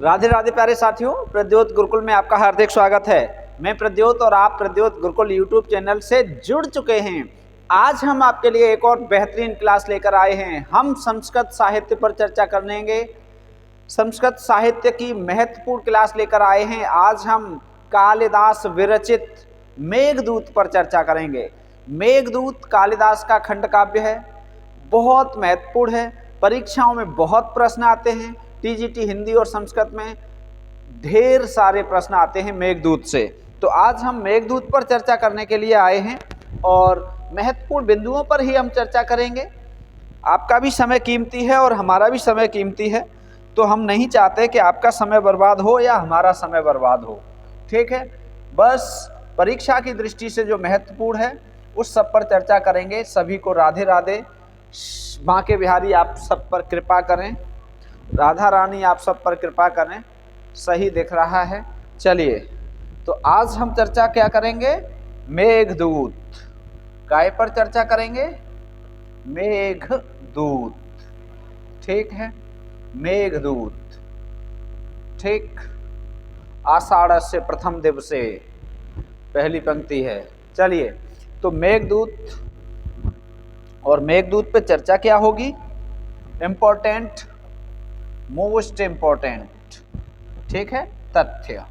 राधे राधे प्यारे साथियों, प्रद्योत गुरुकुल में आपका हार्दिक स्वागत है। मैं प्रद्योत और आप प्रद्योत गुरुकुल यूट्यूब चैनल से जुड़ चुके हैं। आज हम आपके लिए एक और बेहतरीन क्लास लेकर आए हैं। हम संस्कृत साहित्य पर चर्चा करेंगे। संस्कृत साहित्य की महत्वपूर्ण क्लास लेकर आए हैं। आज हम कालिदास विरचित मेघदूत पर चर्चा करेंगे। मेघदूत कालिदास का खंड काव्य है, बहुत महत्वपूर्ण है। परीक्षाओं में बहुत प्रश्न आते हैं। टीजीटी हिंदी और संस्कृत में ढेर सारे प्रश्न आते हैं मेघदूत से। तो आज हम मेघदूत पर चर्चा करने के लिए आए हैं और महत्वपूर्ण बिंदुओं पर ही हम चर्चा करेंगे। आपका भी समय कीमती है और हमारा भी समय कीमती है, तो हम नहीं चाहते कि आपका समय बर्बाद हो या हमारा समय बर्बाद हो। ठीक है, बस परीक्षा की दृष्टि से जो महत्वपूर्ण है उस सब पर चर्चा करेंगे। सभी को राधे राधे। बांके बिहारी आप सब पर कृपा करें, राधा रानी आप सब पर कृपा करें। सही दिख रहा है। चलिए, तो आज हम चर्चा क्या करेंगे? मेघदूत। काय पर चर्चा करेंगे? मेघदूत। ठीक है, मेघदूत। ठीक, आषाढ़स्य प्रथम दिवसे पहली पंक्ति है। चलिए, तो मेघदूत और मेघदूत पे चर्चा क्या होगी? इम्पोर्टेंट, मोस्ट इम्पोर्टेंट, ठीक है, तथ्य,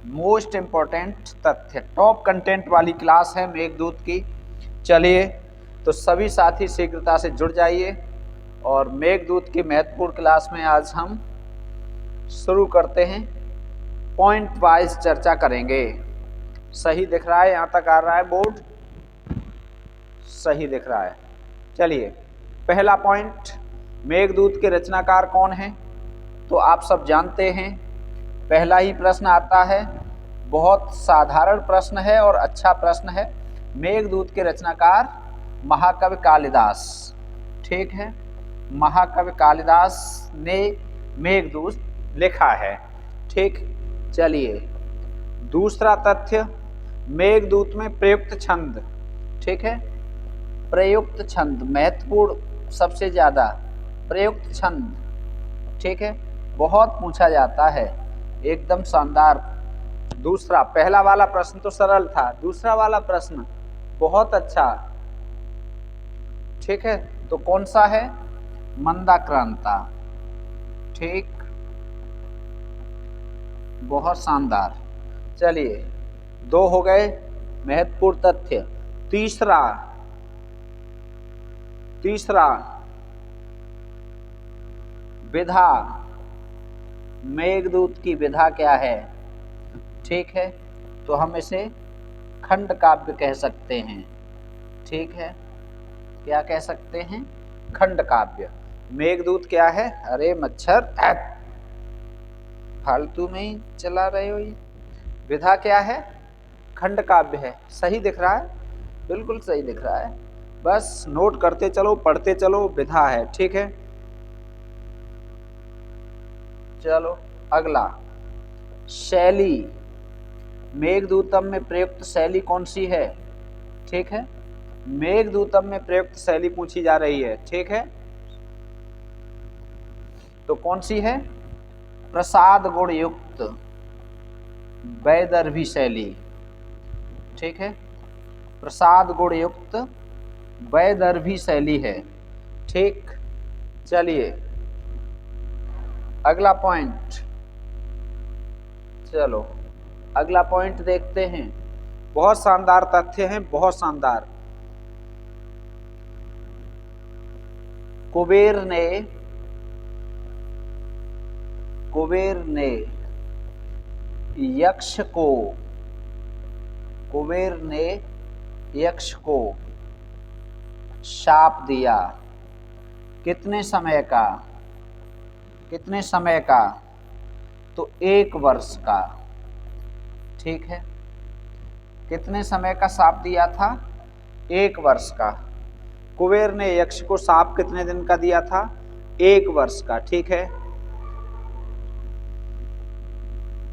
मोस्ट इम्पोर्टेंट तथ्य, टॉप कंटेंट वाली क्लास है मेघदूत की। चलिए, तो सभी साथी शीघ्रता से जुड़ जाइए और मेघदूत की महत्वपूर्ण क्लास में आज हम शुरू करते हैं। पॉइंट वाइज चर्चा करेंगे। सही दिख रहा है? यहाँ तक आ रहा है बोर्ड? सही दिख रहा है। चलिए, पहला पॉइंट, मेघदूत के रचनाकार कौन हैं? तो आप सब जानते हैं। पहला ही प्रश्न आता है, बहुत साधारण प्रश्न है और अच्छा प्रश्न है। मेघदूत के रचनाकार महाकवि कालिदास। ठीक है, महाकवि कालिदास ने मेघदूत लिखा है। ठीक, चलिए, दूसरा तथ्य, मेघदूत में प्रयुक्त छंद। ठीक है, प्रयुक्त छंद महत्वपूर्ण, सबसे ज़्यादा प्रयुक्त छंद। ठीक है, बहुत पूछा जाता है, एकदम शानदार। दूसरा, पहला वाला प्रश्न तो सरल था, दूसरा वाला प्रश्न बहुत अच्छा। ठीक है, तो कौन सा है? मंदाक्रांता। ठीक, बहुत शानदार। चलिए, दो हो गए महत्वपूर्ण तथ्य। तीसरा विधा, मेघदूत की विधा क्या है? ठीक है, तो हम इसे खंड काव्य कह सकते हैं। ठीक है, क्या कह सकते हैं? खंड काव्य। मेघदूत क्या है? अरे मच्छर, फालतू में ही चला रहे हो ये। विधा क्या है? खंड काव्य है। सही दिख रहा है? बिल्कुल सही दिख रहा है। बस नोट करते चलो, पढ़ते चलो, विधा है। ठीक है, चलो अगला, शैली। मेघदूतम में प्रयुक्त शैली कौन सी है? ठीक है, मेघदूतम में प्रयुक्त शैली पूछी जा रही है। ठीक है, तो कौन सी है? प्रसाद गुण युक्त वैदर्भी शैली। ठीक है, प्रसाद गुण युक्त वैदर्भी शैली है। ठीक, चलिए अगला पॉइंट। चलो अगला पॉइंट देखते हैं। बहुत शानदार तथ्य हैं, बहुत शानदार। कुबेर ने यक्ष को, कुबेर ने यक्ष को शाप दिया। कितने समय का? कितने समय का? तो 1 वर्ष का। ठीक है, कितने समय का शाप दिया था? 1 वर्ष का। कुबेर ने यक्ष को शाप कितने दिन का दिया था? 1 वर्ष का। ठीक है,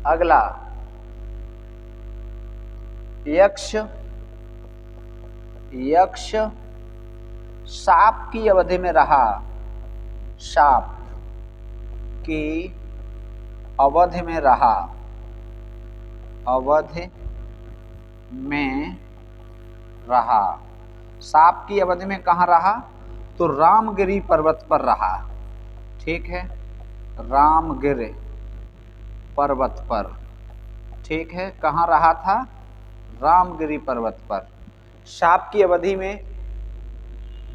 अगला, यक्ष शाप की अवधि में रहा, शाप की अवध में रहा, अवध में रहा। सांप की अवधि में कहाँ रहा? तो रामगिरी पर्वत पर रहा। ठीक है, रामगिरी पर्वत पर। ठीक है, कहाँ रहा था? रामगिरी पर्वत पर। सांप की अवधि में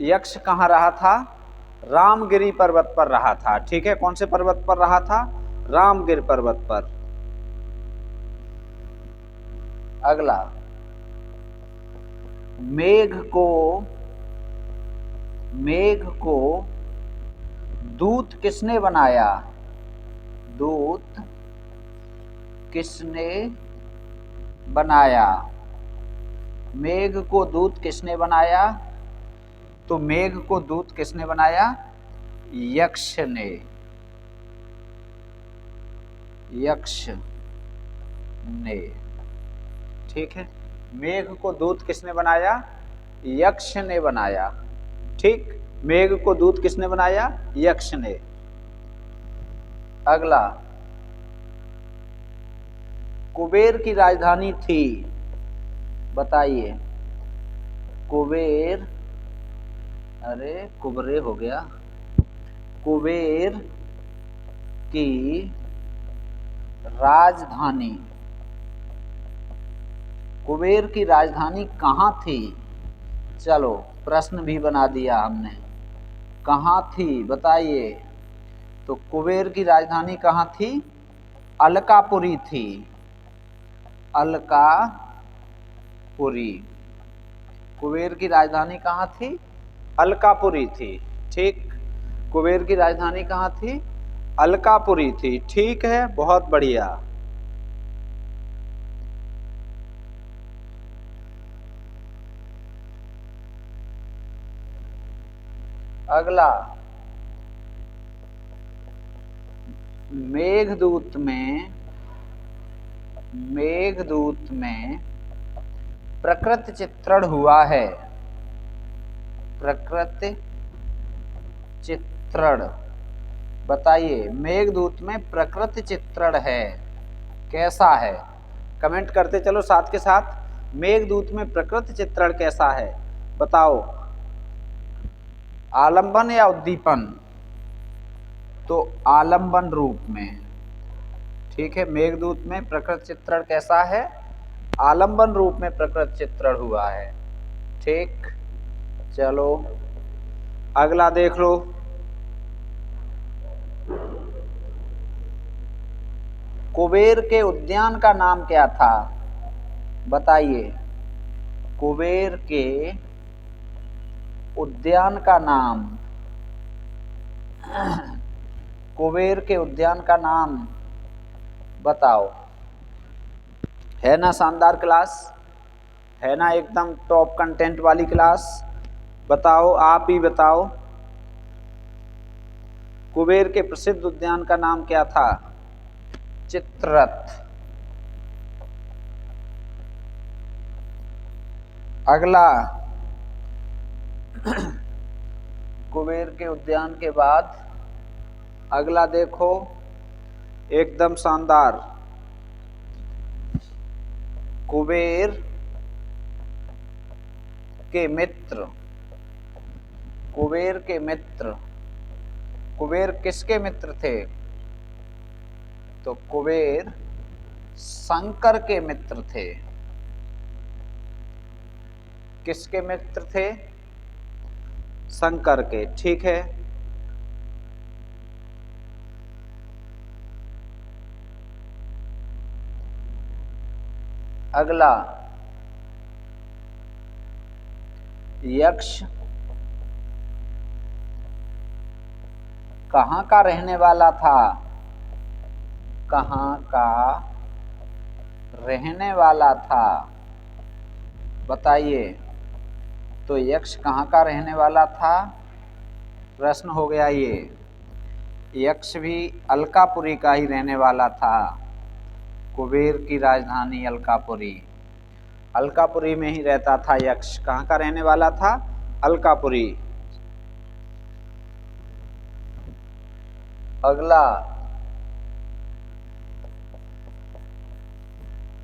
यक्ष कहाँ रहा था? रामगिरी पर्वत पर रहा था। ठीक है, कौन से पर्वत पर रहा था? रामगिरी पर्वत पर। अगला, मेघ को दूत किसने बनाया? दूत किसने बनाया? मेघ को दूत किसने बनाया? तो मेघ को दूत किसने बनाया? यक्ष ने, यक्ष ने। ठीक है, मेघ को दूत किसने बनाया? यक्ष ने बनाया। ठीक, मेघ को दूत किसने बनाया? यक्ष ने। अगला, कुबेर की राजधानी थी, बताइए। कुबेर, अरे कुबरे हो गया। कुबेर की राजधानी, कुबेर की राजधानी कहाँ थी? चलो प्रश्न भी बना दिया हमने, कहाँ थी बताइए। तो कुबेर की राजधानी कहाँ थी? अलकापुरी थी, अलकापुरी। कुबेर की राजधानी कहाँ थी? अलकापुरी थी। ठीक, कुबेर की राजधानी कहाँ थी? अलकापुरी थी। ठीक है, बहुत बढ़िया। अगला, मेघदूत में प्रकृति चित्रण हुआ है। प्रकृति चित्रण, बताइए। मेघदूत में प्रकृति चित्रण है, कैसा है? कमेंट करते चलो साथ के साथ। मेघदूत में प्रकृति चित्रण कैसा है बताओ। आलंबन या उद्दीपन? तो आलंबन रूप में। ठीक है, मेघदूत में प्रकृति चित्रण कैसा है? आलंबन रूप में प्रकृति चित्रण हुआ है। ठीक, चलो अगला देख लो। कुबेर के उद्यान का नाम क्या था? बताइए। कुबेर के उद्यान का नाम, कुबेर के उद्यान का नाम बताओ। है ना शानदार क्लास? है ना एकदम टॉप कंटेंट वाली क्लास? बताओ, आप ही बताओ। कुबेर के प्रसिद्ध उद्यान का नाम क्या था? चित्ररथ। अगला, कुबेर के उद्यान के बाद अगला देखो, एकदम शानदार। कुबेर के मित्र, कुबेर के मित्र। कुबेर किसके मित्र थे? तो कुबेर शंकर के मित्र थे। किसके मित्र थे? शंकर के। ठीक है, अगला, यक्ष कहाँ का रहने वाला था? कहाँ का रहने वाला था बताइए। तो यक्ष कहाँ का रहने वाला था? प्रश्न हो गया ये। यक्ष भी अलकापुरी का ही रहने वाला था। कुबेर की राजधानी अलकापुरी, अलकापुरी में ही रहता था यक्ष। कहाँ का रहने वाला था? अलकापुरी। अगला,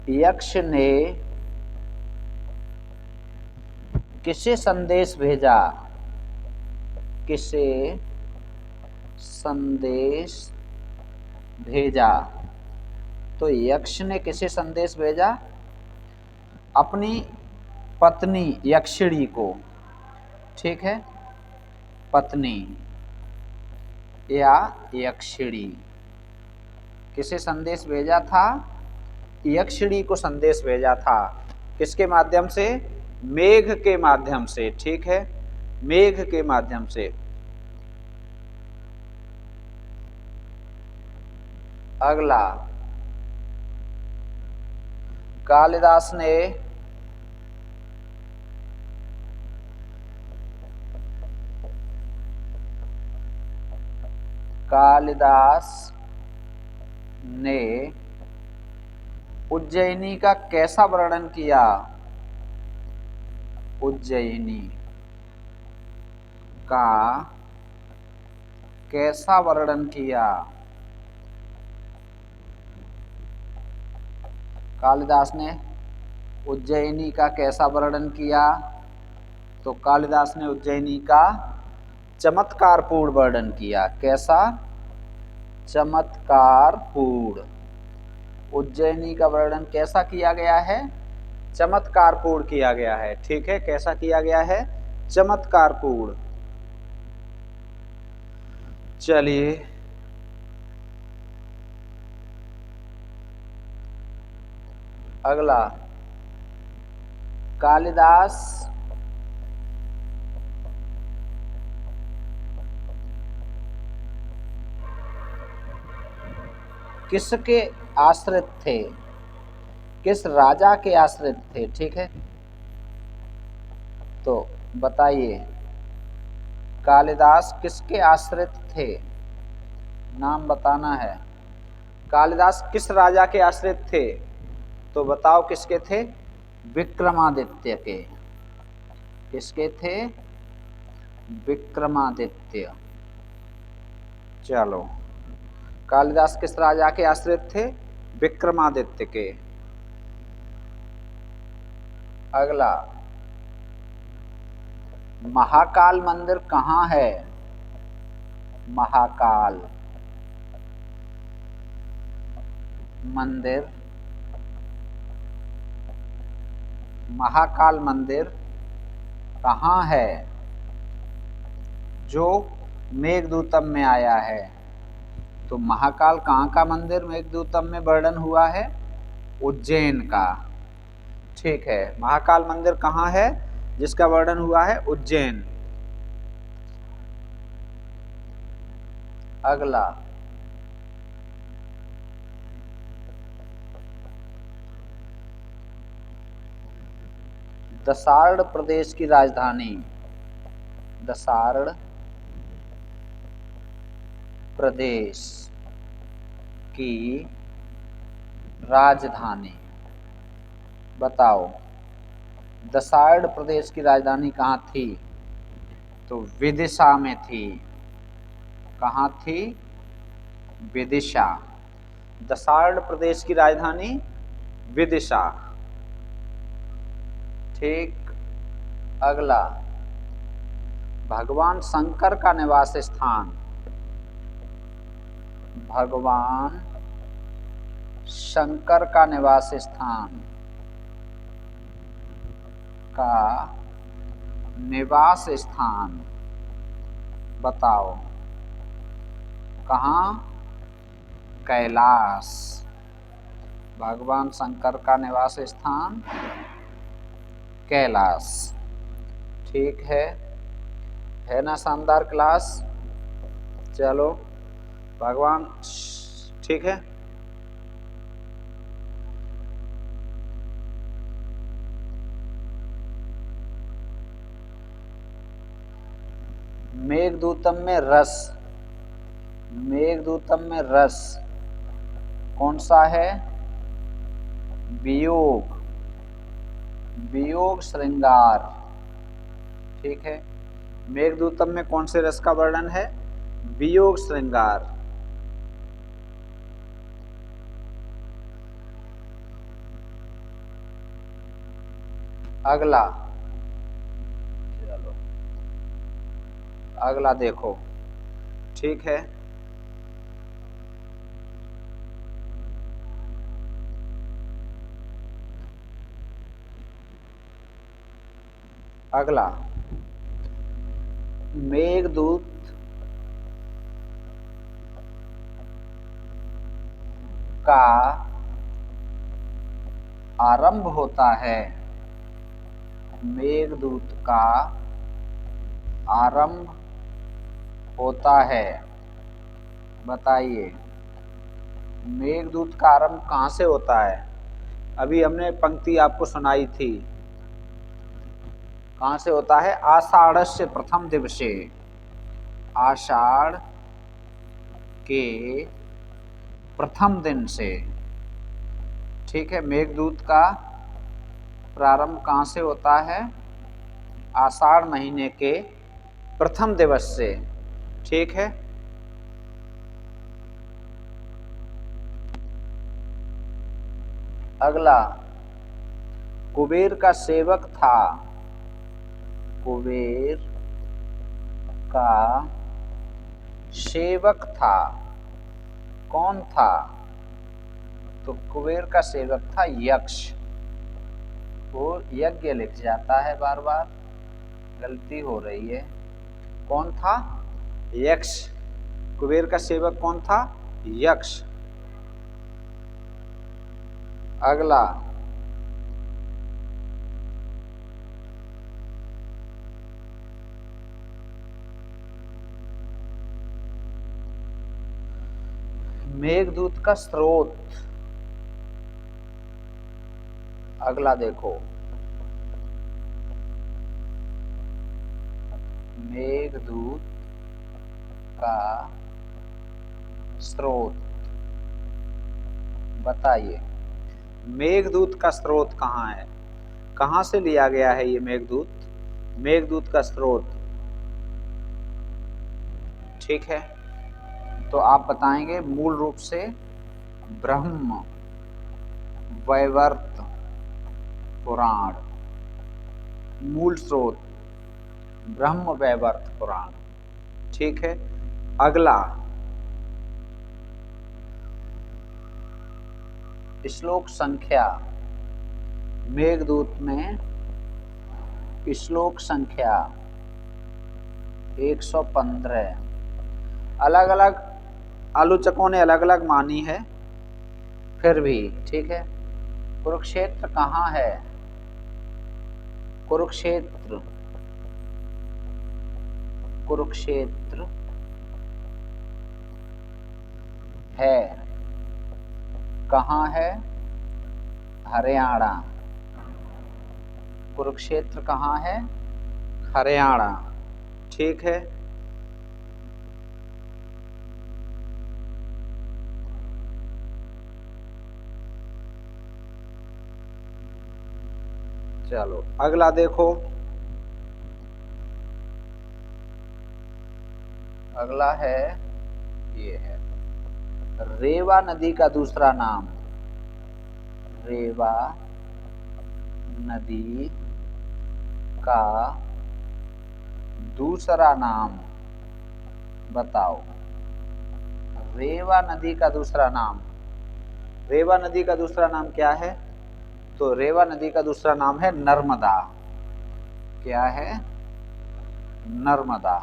यक्ष ने किसे संदेश भेजा, किसे संदेश भेजा। तो यक्ष ने किसे संदेश भेजा, अपनी पत्नी यक्षिणी को, ठीक है, पत्नी या यक्षिणी। किसे संदेश भेजा था, यक्षिणी को संदेश भेजा था। किसके माध्यम से, मेघ के माध्यम से, ठीक है, मेघ के माध्यम से। अगला, कालिदास ने उज्जयिनी का कैसा वर्णन किया, उज्जयिनी का कैसा वर्णन किया। कालिदास ने उज्जयिनी का कैसा वर्णन किया, तो कालिदास ने उज्जयिनी का चमत्कारपूर्ण वर्णन किया। कैसा, चमत्कारपूर्ण। उज्जयिनी का वर्णन कैसा किया गया है, चमत्कारपूर्ण किया गया है, ठीक है, कैसा किया गया है, चमत्कारपूर्ण। चलिए अगला, कालिदास किसके आश्रित थे, किस राजा के आश्रित थे, ठीक है। तो बताइए कालिदास किसके आश्रित थे, नाम बताना है। कालिदास किस राजा के आश्रित थे, तो बताओ किसके थे, विक्रमादित्य के। किसके थे, विक्रमादित्य। चलो, कालिदास किस राजा के आश्रित थे, विक्रमादित्य के। अगला, महाकाल मंदिर कहाँ है, महाकाल मंदिर, महाकाल मंदिर कहाँ है, जो मेघदूतम में आया है। तो महाकाल कहाँ का मंदिर मेघदूतम में वर्णन हुआ है, उज्जैन का, ठीक है। महाकाल मंदिर कहाँ है जिसका वर्णन हुआ है, उज्जैन। अगला, दसार्ण प्रदेश की राजधानी, दसार्ण प्रदेश की राजधानी बताओ। दसार्ण प्रदेश की राजधानी कहाँ थी, तो विदिशा में थी। कहाँ थी, विदिशा। दसार्ण प्रदेश की राजधानी विदिशा, ठीक। अगला, भगवान शंकर का निवास स्थान, भगवान शंकर का निवास स्थान का निवास स्थान बताओ। कहाँ, कैलाश। भगवान शंकर का निवास स्थान कैलाश, ठीक है ना। शानदार क्लास। चलो भगवान, ठीक है। मेघदूतम में रस, मेघदूतम में रस कौन सा है, वियोग, वियोग श्रृंगार, ठीक है। मेघदूतम में कौन से रस का वर्णन है, वियोग श्रृंगार। अगला, चलो अगला देखो, ठीक है। अगला, मेघदूत का आरंभ होता है। मेघदूत का आरंभ होता है, बताइए मेघदूत का आरंभ कहाँ से होता है। अभी हमने पंक्ति आपको सुनाई थी, कहाँ से होता है, आषाढ़स्य प्रथम दिवसे, आषाढ़ के प्रथम दिन से, ठीक है। मेघदूत का प्रारंभ कहाँ से होता है, आषाढ़ महीने के प्रथम दिवस से, ठीक है। अगला, कुबेर का सेवक था। कुबेर का सेवक था, कौन था, तो कुबेर का सेवक था यक्ष। वो यज्ञ लिख जाता है, बार बार गलती हो रही है। कौन था, यक्ष। कुबेर का सेवक कौन था, यक्ष। अगला, मेघदूत का स्रोत। अगला देखो, मेघदूत का स्रोत, बताइए मेघदूत का स्रोत कहाँ है, कहाँ से लिया गया है ये मेघदूत, मेघदूत का स्रोत, ठीक है। तो आप बताएंगे मूल रूप से ब्रह्म वैवर्त पुराण, मूल स्रोत ब्रह्म वैवर्त पुराण, ठीक है। अगला, श्लोक संख्या, मेघदूत में श्लोक संख्या 115। अलग अलग आलोचकों ने अलग अलग मानी है, फिर भी ठीक है। कुरुक्षेत्र कहाँ है, कुरुक्षेत्र, कुरुक्षेत्र है, कहाँ है, हरियाणा। कुरुक्षेत्र कहाँ है, हरियाणा, ठीक है। चलो अगला देखो, अगला है, ये है रेवा नदी का दूसरा नाम। रेवा नदी का दूसरा नाम बताओ। रेवा नदी का दूसरा नाम, रेवा नदी का दूसरा नाम क्या है, तो रेवा नदी का दूसरा नाम है नर्मदा। क्या है, नर्मदा।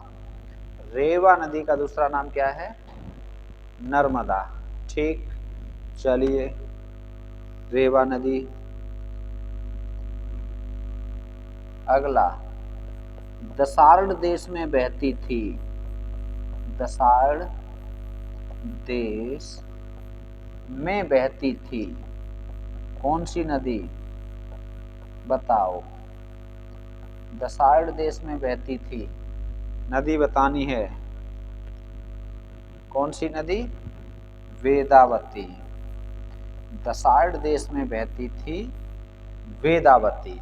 रेवा नदी का दूसरा नाम क्या है, नर्मदा, ठीक। चलिए, रेवा नदी। अगला, दसार्ण देश में बहती थी। दसार्ण देश में बहती थी, कौन सी नदी, बताओ। दसार्ण देश में बहती थी, नदी बतानी है, कौन सी नदी, वेदावती। दसार्ण देश में बहती थी वेदावती,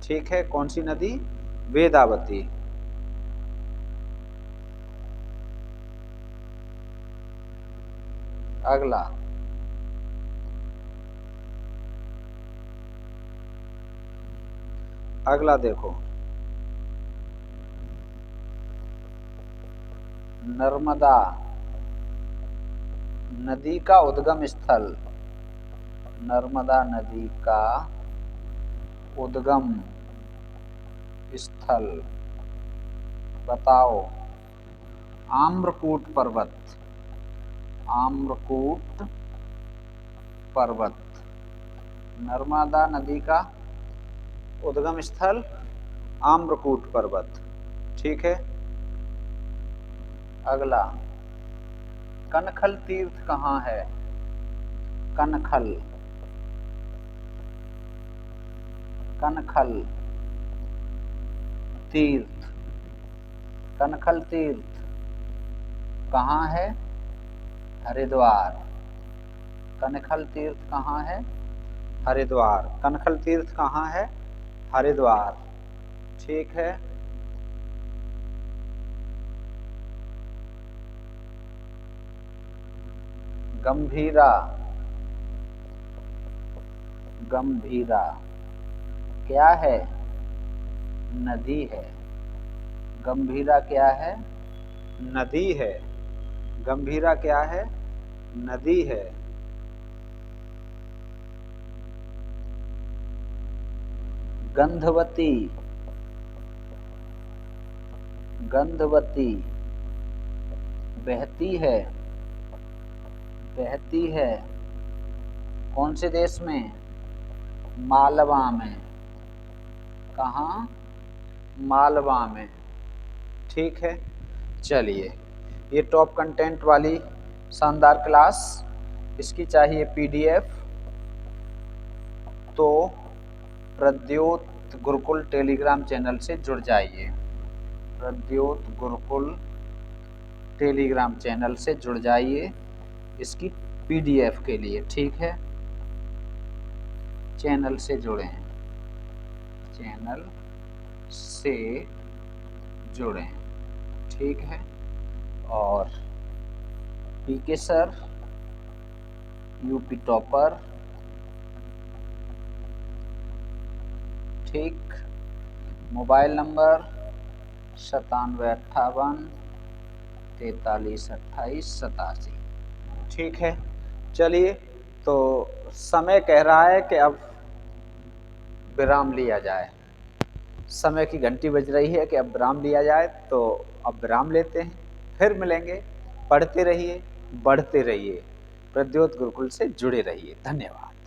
ठीक है। कौन सी नदी, वेदावती। अगला, अगला देखो, नर्मदा नदी का उद्गम स्थल, नर्मदा नदी का उद्गम स्थल बताओ। आम्रकूट पर्वत, आम्रकूट पर्वत। नर्मदा नदी का उद्गम स्थल आम्रकूट पर्वत। ठीक है। अगला, कनखल तीर्थ कहाँ है? कनखल, कनखल तीर्थ, कनखल तीर्थ कहाँ है? हरिद्वार। कनखल तीर्थ कहाँ है? हरिद्वार। कनखल तीर्थ कहाँ है? हरिद्वार। ठीक है। गंभीरा, गंभीरा क्या है? नदी है। गंभीरा क्या है? नदी है। गंभीरा क्या है? नदी है। गंधवती, गंधवती बहती है, बहती है कौन से देश में? मालवा में। कहाँ? मालवा में। ठीक है। चलिए, ये टॉप कंटेंट वाली शानदार क्लास, इसकी चाहिए पीडीएफ तो प्रद्योत गुरुकुल टेलीग्राम चैनल से जुड़ जाइए। प्रद्योत गुरुकुल टेलीग्राम चैनल से जुड़ जाइए इसकी पीडीएफ के लिए। ठीक है। चैनल से जुड़ें, चैनल से जुड़ें। ठीक है। और पीके सर यूपी टॉपर, ठीक। Mobile number 9758432887। ठीक है। चलिए, तो समय कह रहा है कि अब विराम लिया जाए। समय की घंटी बज रही है कि अब विराम लिया जाए, तो अब विराम लेते हैं, फिर मिलेंगे। पढ़ते रहिए, बढ़ते रहिए, प्रद्योत गुरुकुल से जुड़े रहिए। धन्यवाद।